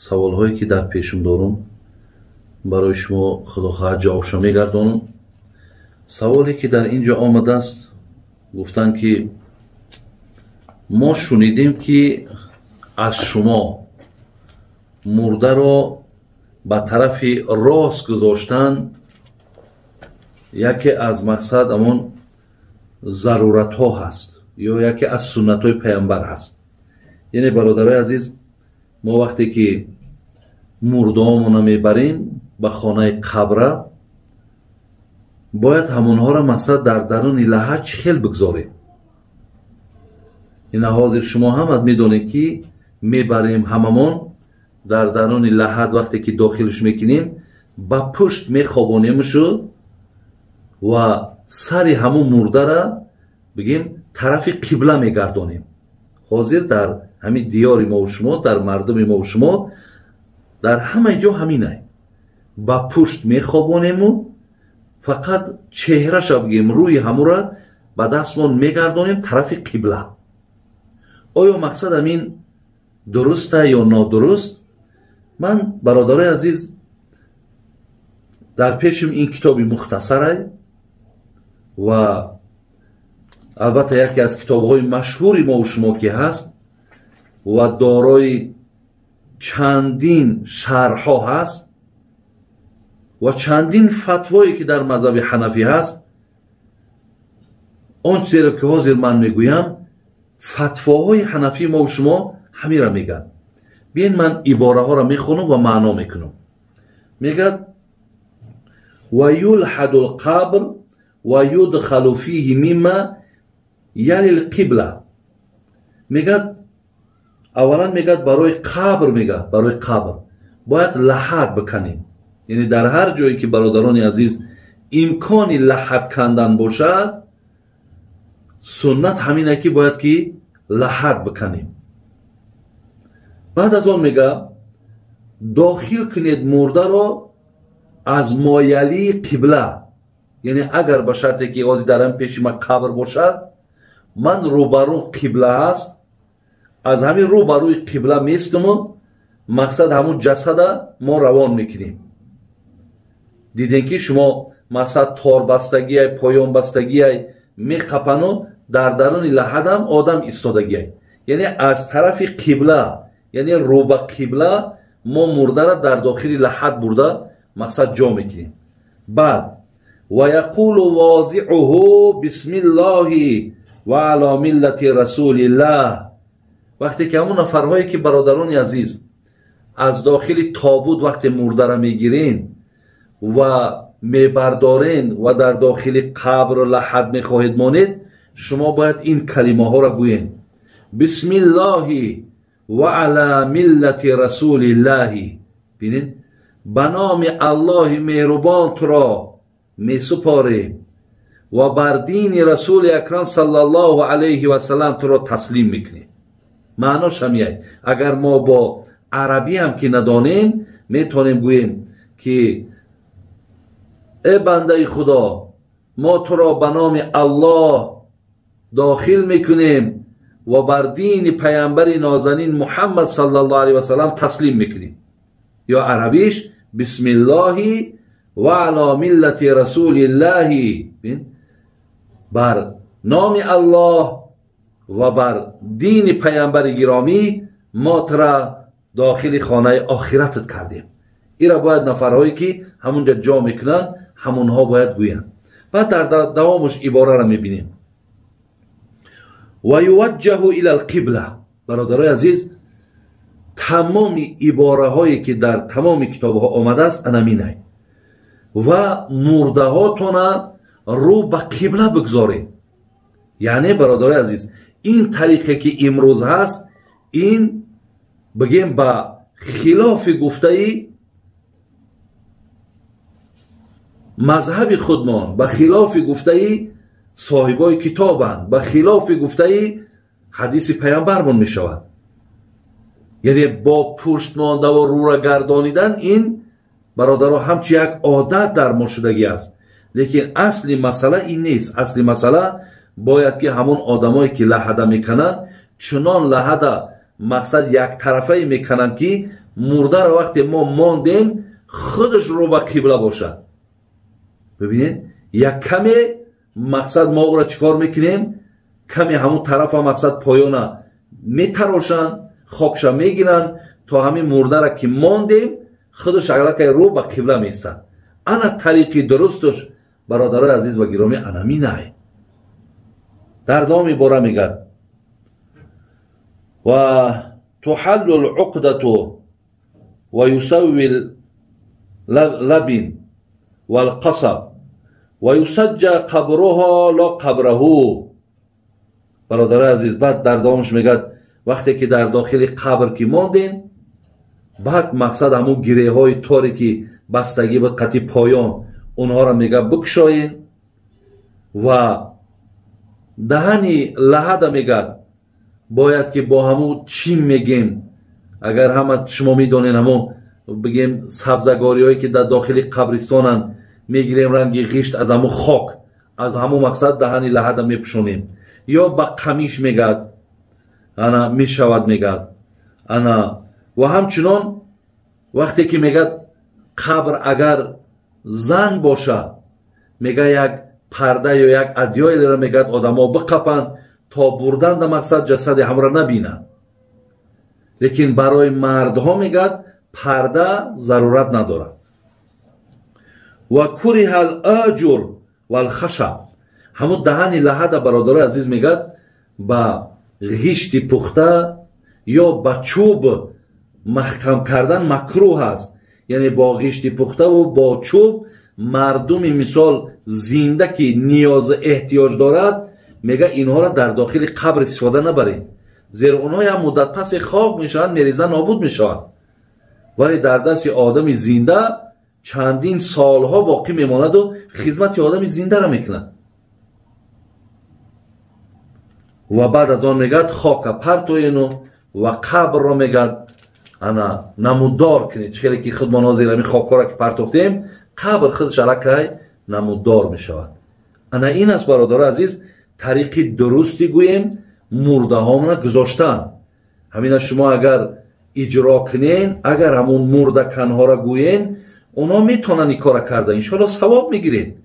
саволҳое ки дар пешум дорам барои шумо худохоҳад ҷавобшо мегардонам. саволе ки дар ин ҷо омадааст, гуфтанд ки мо шунидем ки аз шумо мурдаро ба тарафи рост гузоштан яке аз мақсад амон заруратҳо ҳаст ё яке аз суннатҳои пайғамбар ҳаст. яъне бародарои азиз, мо вақте ки мурдаомона мебарем ба хонаи қабра, бояд ҳамонҳоро мақсад дар даруни лаҳад чӣ хел бигзорем. ина ҳозир шумо ҳамат медонед ки мебарем ҳамамон дар даруни лаҳад вақте ки дохилш мекунем ба пушт мехобонемшу ва сари ҳамон мурдара бигем тарафи қибла мегардонем. ҳозир дар ҳамин диёри мову шумо, дар мардуми мову шумо, дар ҳамаи ҷо ҳаминай. ба пушт мехобонему, фақат чеҳраша бигем рӯи ҳамура ба дастмон мегардонем тарафи қибла. оё мақсад ҳамин дуруста ё нодуруст? ман бародарои азиз, дар пешим ин китоби мухтасарай ва албатта яке аз китобҳои машҳури мову шумо ки ҳаст ва дорои чандин шарҳҳо ҳаст ва чандин фатвое ки дар мазҳаби ҳанафӣ ҳаст. он чизеро ки ҳозир ман мегӯям, фатвоҳои ҳанафӣ мову шумо ҳамира мегӯяд. биен ман ибораҳоро мехонам ва маъно мекунам. мегӯяд ва юлҳаду лқабр ва юдхалу фиҳи мимма яли лқибла. мегӯяд аввалан мегӯяд барои қабр, мегӯяд барои қабр бояд лаҳад биканем. яъне дар ҳар ҷое ки бародарони азиз имкони лаҳад кандан бошад, суннат ҳамина ки бояд ки лаҳад биканем. баъд аз он мегӯяд дохил кунед мурдаро аз моялии қибла. яъне агар ба шарте ки ҳозир дар ҳамин пеши ман қабр бошад, ман рӯбарӯ қибла ҳаст, аз ҳамин рӯбарӯи қибла меистому, мақсад ҳамун ҷасада мо равон мекунем. дидем ки шумо мақсад торбастагияй, поёнбастагияй меқапану дар даруни лаҳадам одам истодагияй. яъне аз тарафи қибла, яъне рӯба қибла мо мурдара дар дохили лаҳад бурда мақсад ҷо мекунем. баъд ва яқулу возиъуҳу бисмиллоҳи ва ала миллати расулиллаҳ. вақте ки ҳамун нафарҳое ки бародарони азиз аз дохили тобут вақте мурдара мегирен ва мебардорен ва дар дохили қабру лаҳад мехоҳед монед, шумо бояд ин калимаҳоро гӯен: бисмиллоҳи ва ала миллати расулиллаҳи. бинед, ба номи аллоҳи меҳрубон туро месупорем ва бар дини расули акрам саллаллоҳу алайҳи васалам туро таслим мекунем. маънош ҳамияй. агар мо бо арабӣ ҳам ки надонем, метавонем гӯем ки э бандаи худо, мо туро ба номи аллоҳ дохил мекунем ва бар дини пайғамбари нозанин муҳаммад саллаллоҳу алайҳи васалам таслим мекунем. ё арабиш бисмиллоҳи ва ала миллати расулиллаҳи. бар номи аллоҳ ва бар дини пайғамбари гиромӣ мо туро дохили хонаи охиратат кардем. ира бояд нафарҳое ки ҳамунҷа ҷо мекунанд, ҳамонҳо бояд гӯянд. баъд дар давомаш ибораро мебинем: ва юваҷҷаҳу ила лқибла. бародарои азиз, тамоми ибораҳое ки дар тамоми китобҳо омадааст анаминай. ва мурдаҳотона рӯ ба қибла бигзоред. яъне бародарои азиз, ин тариқе ки имрӯз ҳаст, ин бигем ба хилофи гуфтаи мазҳаби худмон, ба хилофи гуфтаи соҳибои китобанд, ба хилофи гуфтаи ҳадиси пайғамбармон мешавад. яъне бо пушт мондаву рӯра гардонидан, ин бародаро ҳамчи як одат дар мо шудагӣ аст. лекин асли масъала ин нест. асли масъала бояд ки ҳамон одамое ки лаҳада мекананд, чунон лаҳада мақсад яктарафае мекананд ки مرده را وقتی ما ماندیم خودش رو به قبله باشد. ببینید یک کمی مقصد ما او را چیکار میکنیم؟ کمی همون طرف هم مقصد پایانه میتراشن، خاکش میگیرن تا همین مرده را که ماندیم خودش اگلک رو به قبله میستن. انا طریقی درستش برادرای عزیز و گرامی انمی نه. در دام باره میگد و تحل العقدة و یسوی اللبن والقصب و یسجى قبرها لا قبره. برادر عزیز بعد در دامش میگد وقتی که در داخل قبر که ماندین، بعد مقصد همون گره های تاری که بستگی به قطعی پایان اونها را میگه بکشاین و دهنی لحد میگه باید که با همون چی میگیم، اگر همه شما میدونین همون بگیم سبزگاری هایی که در داخل قبرستانن میگیریم رنگی غشت از همون خاک از همون مقصد دهنی لحد میپشونیم یا با قمیش میگد انا میشود میگد انا. و همچنان وقتی که میگد قبر اگر زن باشه میگه یک پرده یا یک ادیایی را میگد آدم ها بقپن تا بردن در مقصد جسد هم را نبینن. لیکن برای مردها میگد پرده ضرورت نداره. و کره الاجر و الخشب، همون دهن لحد برادر عزیز میگد با غشت پخته یا با چوب محکم کردن مکروه است. یعنی با غشت پخته و با چوب مردم مثال زنده که نیاز احتیاج دارد میگه اینها را در داخل قبر استفاده نبرید، زیرا اونها هم مدت پس خاک میشوند میریزن نابود میشوند، ولی در دست آدم زنده چندین سالها باقی میماند و خدمت آدم زنده را میکنند. و بعد از آن میگد خاک پرتوینو و قبر را میگد انا نمودار کنید، چخیلی که خود مناظر همی خاک را که پرتوفتیم قبر خودش علکی نمودار میشود. انا این است برادر عزیز طریقی درستی گوییم مرده هامون گذاشتن. همین شما اگر اجرا کنین، اگر همون مرده کنها را گویین اونا میتونن این کار کرده، انشالله ثواب میگیرین.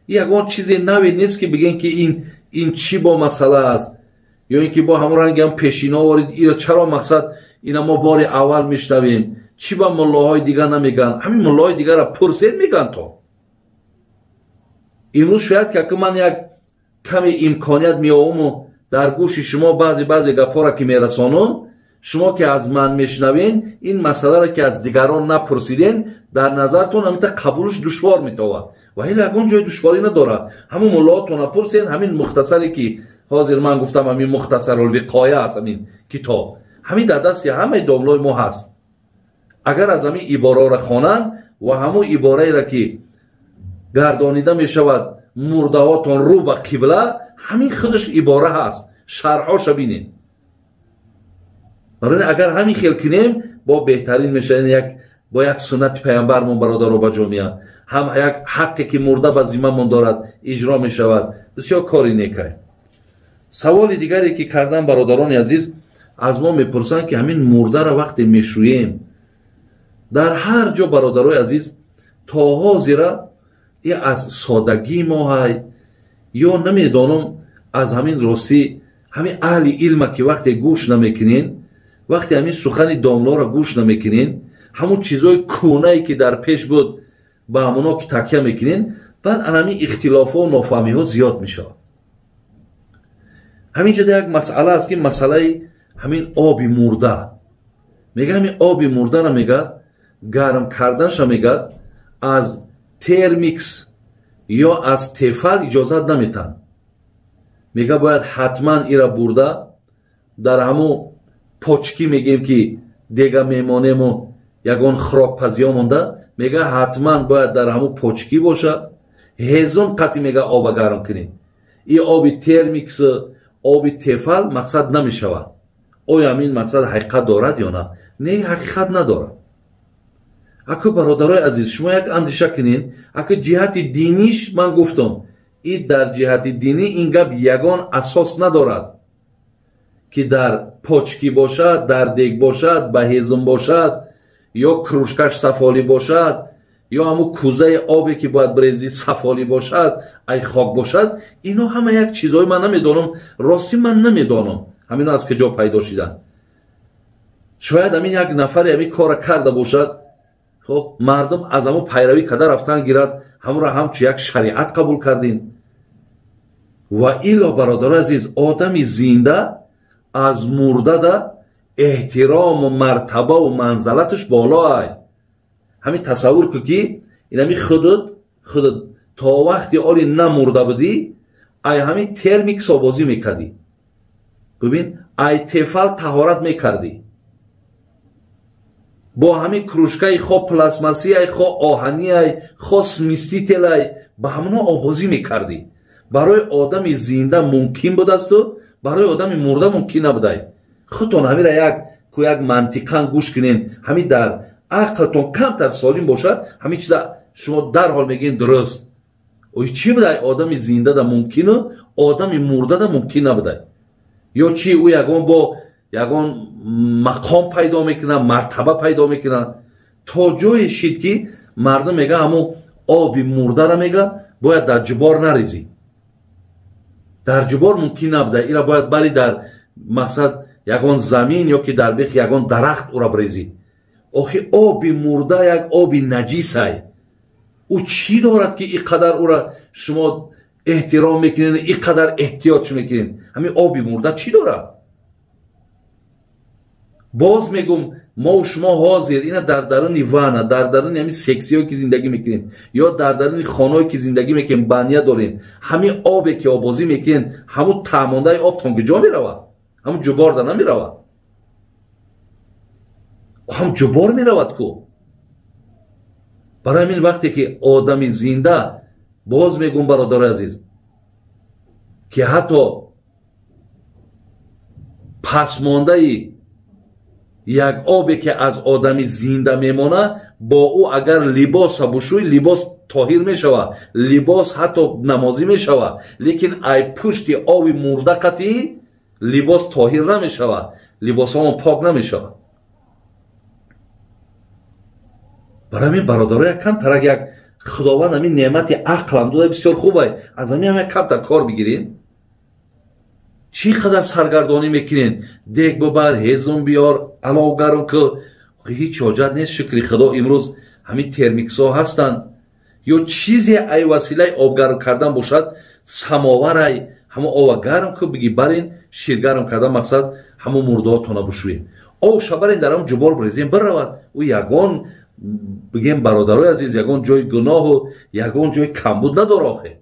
یگان چیزی نوی نیست که بگین که این چی با مسئله است یا اینکه با همون رنگ هم پیشین آورید اینا چرا مقصد اینا ما بار اول میشنویم چی با ملاهای دیگر نمیگن. همین ملاهای دیگر را پرسید میگن. تا امروز شاید که من یک کمی امکانیت میاوم و در گوش شما بعضی گپا را که میرسانم، شما که از من میشنوین این مسئله را که از دیگران نپرسیدین در نظرتون همیتا قبولش دشوار میتوه و هیچ یکون جای دشواری نداره. همون ملاهاتون نپرسین. همین مختصری که حاضر من گفتم همین مختصر الوقایه است، همین کتاب همین در دست همه داملای ما هست. اگر از همین عباره را خوانن و همون عباره را که گردانیده می شود مرده هاتون رو به قبله، همین خودش عباره هست، شرحاش بینین. اگر همین خیل کنیم با بهترین میشه، با یک سنت پیامبرمون برادر و بجامیه هم یک حقی که مرده به ذمه‌مون دارد اجرا می شود. بسیار کاری نیکه. سوال دیگری که کردن برادران عزیز از ما میپرسن که همین مرده را وقتی میشوییم در هر جا برادرای عزیز تا حاضر از سادگی ما های یا نمیدانم از همین راستی همین اهل علم که وقتی گوش نمیکنین، وقتی همین سخن داملا را گوش نمیکنین، همون چیزای کونه‌ای که در پیش بود با همونا که تکیه میکنین، بعد همین اختلاف و نافهمی ها زیاد میشه. همینجا یک مسئله است که مسئله همین آب مرده میگه. همین آب مرده را میگه گرم کردنش میگه از ترمیکس یا از تفل اجازت نمیتن. میگه باید حتما ایرا برده در همون پاچکی میگیم که دیگه میمانیم و یگان خراک پزیا مونده، میگه حتما باید در همون پاچکی باشه. هزون قطعی میگه آب گرم کنید. این آب ترمیکس آب تفل مقصد نمیشود. آیا همین مقصد حقیقت دارد یا نه؟ نه، حقیقت ندارد. اگه برادرای عزیز شما یک اندیشه کنین، اگه جهت دینیش من گفتم این در جهت دینی این گپ یگان اساس ندارد که در پاچکی باشد، در دیگ باشد، به هیزم باشد یا کروشکش صفالی باشد یا همون کوزه آبی که باید بریزی صفالی باشد ای خاک باشد، اینا همه یک چیزای من نمیدانم، راستی من نمیدانم همین از کجا پیدا شدن. شاید همین یک نفر همین کار کرده باشد، خب مردم از همون پیروی کده رفتن گیرد همون را همچه یک شریعت قبول کردین. و ایلا برادر عزیز، آدمی زنده از مرده ده احترام و مرتبه و منزلتش بالای. همین تصور که این همین خودت تا وقتی آلی نمرده بودی ای همین ترمیک سابازی میکردی، ببین ای تفل طهارت میکردی با همین کروشکای خواه پلاسماسی ای خواه آهنی ای خواه سمیستی تل ای با همونا آبازی میکردی. برای آدم زنده ممکن بود است و برای آدم مرده ممکن نبوده. خودتون همین را یک منطقا گوش کنین، همین در عقلتون کمتر سالم باشه همین چیز شما در حال میگین درست. اوی چی بوده آدم زنده ده ممکن و آدم مرده ده ممکن نبوده؟ یا چی او یگان با یگان مقام پیدا میکنه، مرتبه پیدا میکنه تا جای شید که مردم میگه همون آبی مرده را میگه باید در جبار نریزی. در جبار ممکن نبوده، ایرا باید بری در مقصد یگان زمین یا که در بیخ یگان درخت او را بریزی. آخی آبی مرده یک آبی نجیس های، او چی دارد که اینقدر او را شما احترام میکنین، اینقدر احتیاط میکنین؟ همین آبی مرده چی دارد؟ باز میگم ما و شما حاضر اینا در درون وانه، در درون همین سکسی هایی که زندگی میکنین یا در درون خانهایی که زندگی میکنین بانیه دارین، همین آبی که آبازی میکنین همون تامانده آب تون کجا میروه؟ همون جبار در نمیروه، هم جبار میرود کو. برای همین وقتی که آدمی زنده، باز میگم برادر عزیز که حتی پسمانده یک آبی که از آدمی زنده میمونه با او اگر لباس بشوی لباس طاهر میشوه، لباس حتی نمازی میشوه، لیکن ای پشت آبی مرده قطعی لباس طاهر نمیشوه، لباس هم پاک نمیشوه. برای همین برادرای کم ترک یک خداوند همین نعمت عقل هم داده بسیار خوبه، از همین همه کم در کار بگیرین. چی قدر سرگردانی میکنین؟ دیگ ببر، هیزم بیار، علاو گرم که هیچ حاجت نیست. شکر خدا امروز همین ترمیکس ها هستن یا چیزی ای وسیله آب گرم کردن باشد، سماور ای همه آب گرم که بگی برین شیر گرم کردن مقصد همه مرده ها تانه بشوین آب شبرین در هم جبار بریزین برود. او یگان بگیم برادرای عزیز یگان جای گناه و یگان جای کمبود نداره آخه.